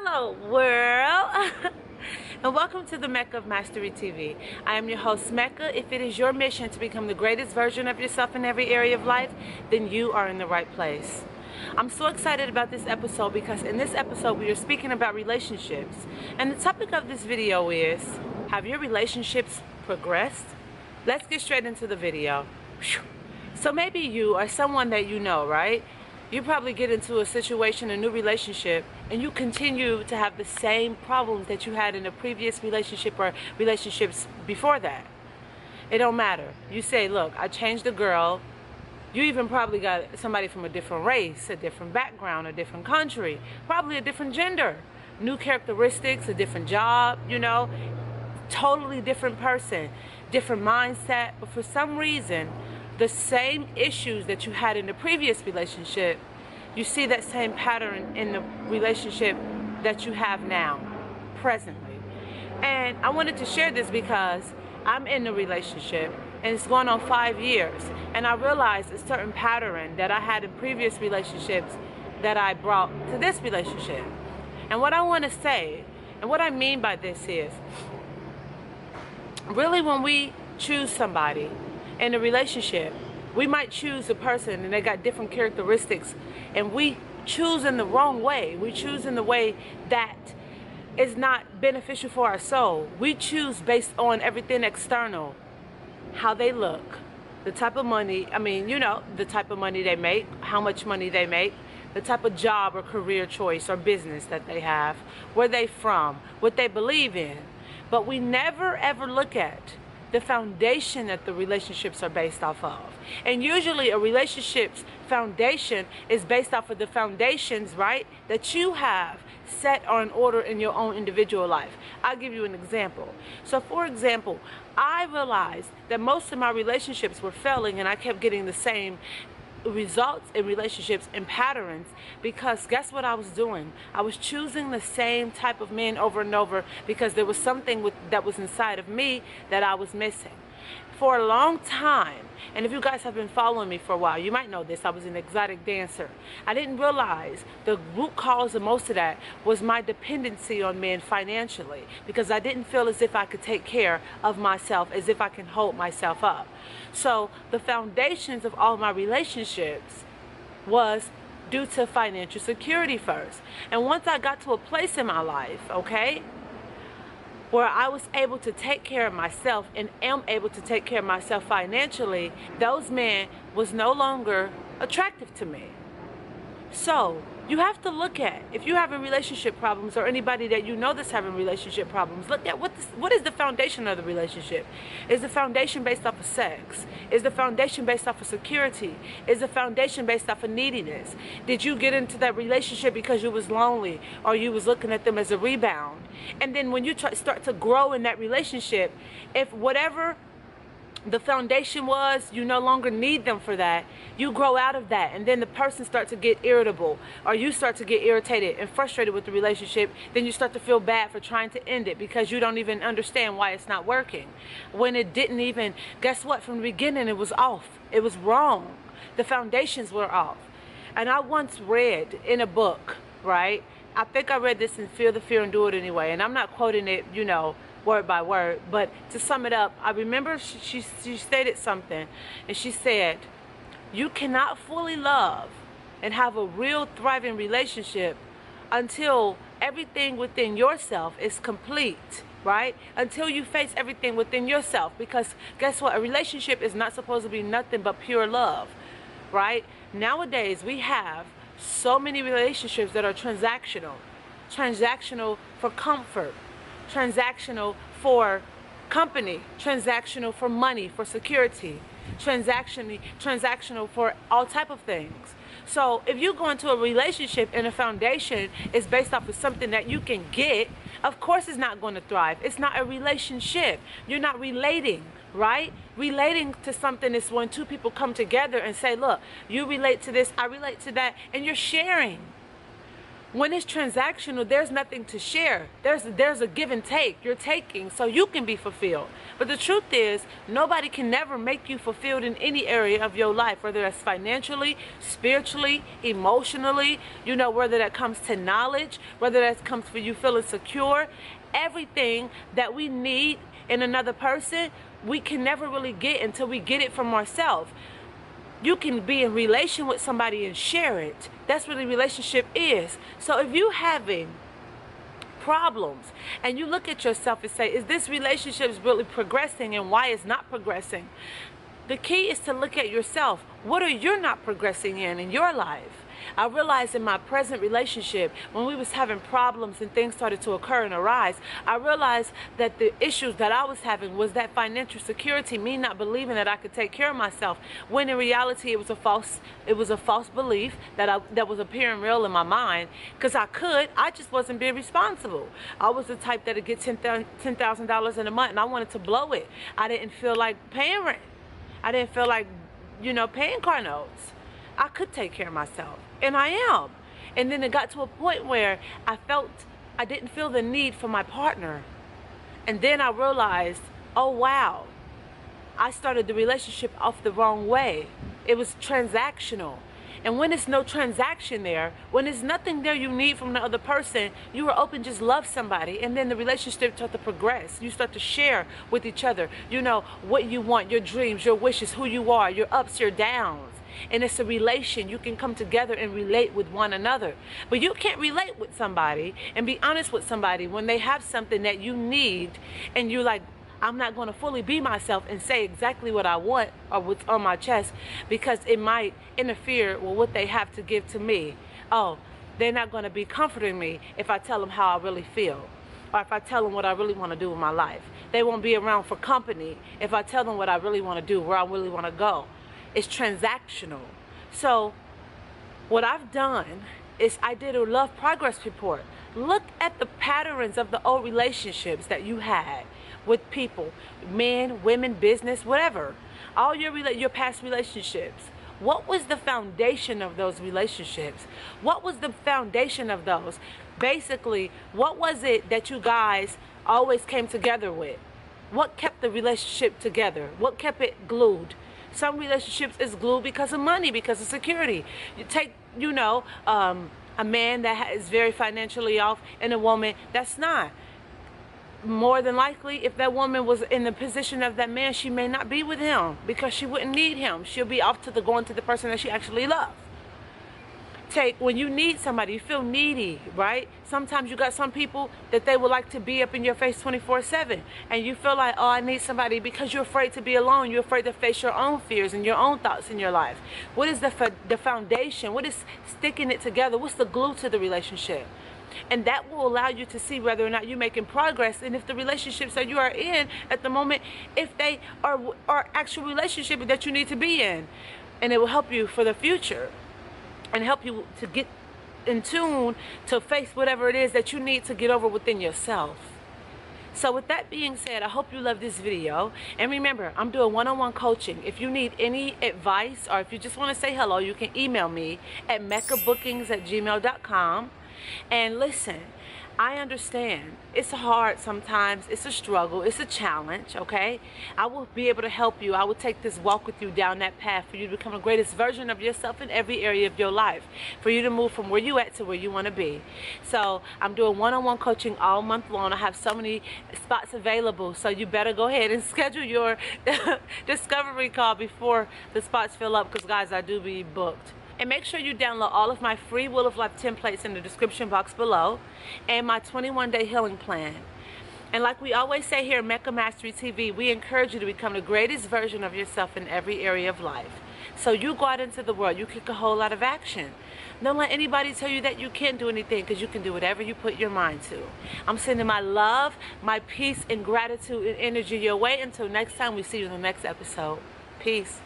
Hello world and welcome to the Mecca of Mastery TV. I am your host Mecca. If it is your mission to become the greatest version of yourself in every area of life, then you are in the right place. I'm so excited about this episode because in this episode we are speaking about relationships, and the topic of this video is, have your relationships progressed? Let's get straight into the video. So maybe you or someone that you know, right? You probably get into a situation, a new relationship, and you continue to have the same problems that you had in a previous relationship or relationships before that. It don't matter. You say, look, I changed the girl. You even probably got somebody from a different race, a different background, a different country, probably a different gender, new characteristics, a different job, you know, totally different person, different mindset. But for some reason, the same issues that you had in the previous relationship, you see that same pattern in the relationship that you have now, presently. And I wanted to share this because I'm in a relationship and it's going on 5 years, and I realized a certain pattern that I had in previous relationships that I brought to this relationship. And what I want to say, and what I mean by this is, really when we choose somebody in a relationship, we might choose a person and they got different characteristics, and we choose in the wrong way. We choose in the way that is not beneficial for our soul. We choose based on everything external, how they look, the type of money, the type of money they make, how much money they make, the type of job or career choice or business that they have, where they from, what they believe in. But we never ever look at the foundation that the relationships are based off of. And usually a relationship's foundation is based off of the foundations, right, that you have set or in order in your own individual life. I'll give you an example. So for example, I realized that most of my relationships were failing, and I kept getting the same results in relationships and patterns because guess what I was doing? I was choosing the same type of men over and over because there was something that was inside of me that I was missing. For a long time, and if you guys have been following me for a while, you might know this, I was an exotic dancer. I didn't realize the root cause of most of that was my dependency on men financially, because I didn't feel as if I could take care of myself, as if I can hold myself up. So the foundations of all my relationships was due to financial security first. And once I got to a place in my life, okay, where I was able to take care of myself and am able to take care of myself financially, those men was no longer attractive to me. So you have to look at, if you're having relationship problems, or anybody that you know that's having relationship problems, look at what is the foundation of the relationship. Is the foundation based off of sex? Is the foundation based off of security? Is the foundation based off of neediness? Did you get into that relationship because you was lonely, or you was looking at them as a rebound? And then when you start to grow in that relationship, if whatever the foundation was, you no longer need them for that, you grow out of that, and then the person starts to get irritable, or you start to get irritated and frustrated with the relationship. Then you start to feel bad for trying to end it because you don't even understand why it's not working, when it didn't even, guess what, from the beginning it was off, it was wrong, the foundations were off. And I once read in a book, right, I think I read this in Feel the Fear and Do It Anyway, and I'm not quoting it, you know, word by word, but to sum it up, I remember she stated something, and she said, you cannot fully love and have a real thriving relationship until everything within yourself is complete, right? Until you face everything within yourself, because guess what, a relationship is not supposed to be nothing but pure love, right? Nowadays we have so many relationships that are transactional for comfort, transactional for company, transactional for money, for security, transactional for all type of things. So if you go into a relationship and a foundation is based off of something that you can get, of course it's not going to thrive. It's not a relationship. You're not relating, right? Relating to something is when two people come together and say, look, you relate to this, I relate to that, and you're sharing. When it's transactional, there's nothing to share. There's a give and take. You're taking so you can be fulfilled. But the truth is, nobody can never make you fulfilled in any area of your life, whether that's financially, spiritually, emotionally, whether that comes to knowledge, whether that comes for you feeling secure. Everything that we need in another person, we can never really get until we get it from ourselves. You can be in relation with somebody and share it. That's what a relationship is. So if you having problems and you look at yourself and say, is this relationship really progressing, and why it's not progressing? The key is to look at yourself. What are you not progressing in your life? I realized in my present relationship, when we was having problems and things started to occur and arise, I realized that the issues that I was having was that financial security, me not believing that I could take care of myself, when in reality it was a false belief that was appearing real in my mind, because I just wasn't being responsible. I was the type that would get $10,000 in a month and I wanted to blow it. I didn't feel like paying rent. I didn't feel like, paying car notes. I could take care of myself, and I am. And then it got to a point where I didn't feel the need for my partner. And then I realized, oh wow, I started the relationship off the wrong way. It was transactional. And when there's no transaction there, when there's nothing there you need from the other person, you are open, just love somebody, and then the relationship starts to progress. You start to share with each other, what you want, your dreams, your wishes, who you are, your ups, your downs. And it's a relation. You can come together and relate with one another. But you can't relate with somebody and be honest with somebody when they have something that you need, and you're like, I'm not going to fully be myself and say exactly what I want or what's on my chest, because it might interfere with what they have to give to me. Oh, they're not going to be comforting me if I tell them how I really feel, or if I tell them what I really want to do with my life. They won't be around for company if I tell them what I really want to do, where I really want to go. It's transactional. So what I've done is I did a love progress report. Look at the patterns of the old relationships that you had with people, men, women, business, whatever. All your past relationships. What was the foundation of those relationships? What was the foundation of those? Basically, what was it that you guys always came together with? What kept the relationship together? What kept it glued? Some relationships is glued because of money, because of security. You take, a man that is very financially off and a woman that's not. More than likely, if that woman was in the position of that man, she may not be with him because she wouldn't need him. She'll be off to going to the person that she actually loves. When you need somebody, you feel needy, right? Sometimes you got some people that they would like to be up in your face 24/7, and you feel like, oh, I need somebody, because you're afraid to be alone. You're afraid to face your own fears and your own thoughts in your life. What is the foundation? What is sticking it together? What's the glue to the relationship? And that will allow you to see whether or not you're making progress, and if the relationships that you are in at the moment, if they are actual relationships that you need to be in. And it will help you for the future and help you to get in tune to face whatever it is that you need to get over within yourself. So with that being said, I hope you love this video. And remember, I'm doing one-on-one coaching. If you need any advice, or if you just want to say hello, you can email me at meccabookings@gmail.com. And listen, I understand it's hard sometimes, it's a struggle, it's a challenge, okay? I will be able to help you. I will take this walk with you down that path for you to become the greatest version of yourself in every area of your life, for you to move from where you at to where you want to be. So I'm doing one-on-one coaching all month long. I have so many spots available, so you better go ahead and schedule your discovery call before the spots fill up, because guys, I do be booked. And make sure you download all of my free Wheel of Life templates in the description box below, and my 21-day healing plan. And like we always say here at Mecca Mastery TV, we encourage you to become the greatest version of yourself in every area of life. So you go out into the world, you kick a whole lot of action. Don't let anybody tell you that you can't do anything, because you can do whatever you put your mind to. I'm sending my love, my peace, and gratitude and energy your way. Until next time, we see you in the next episode. Peace.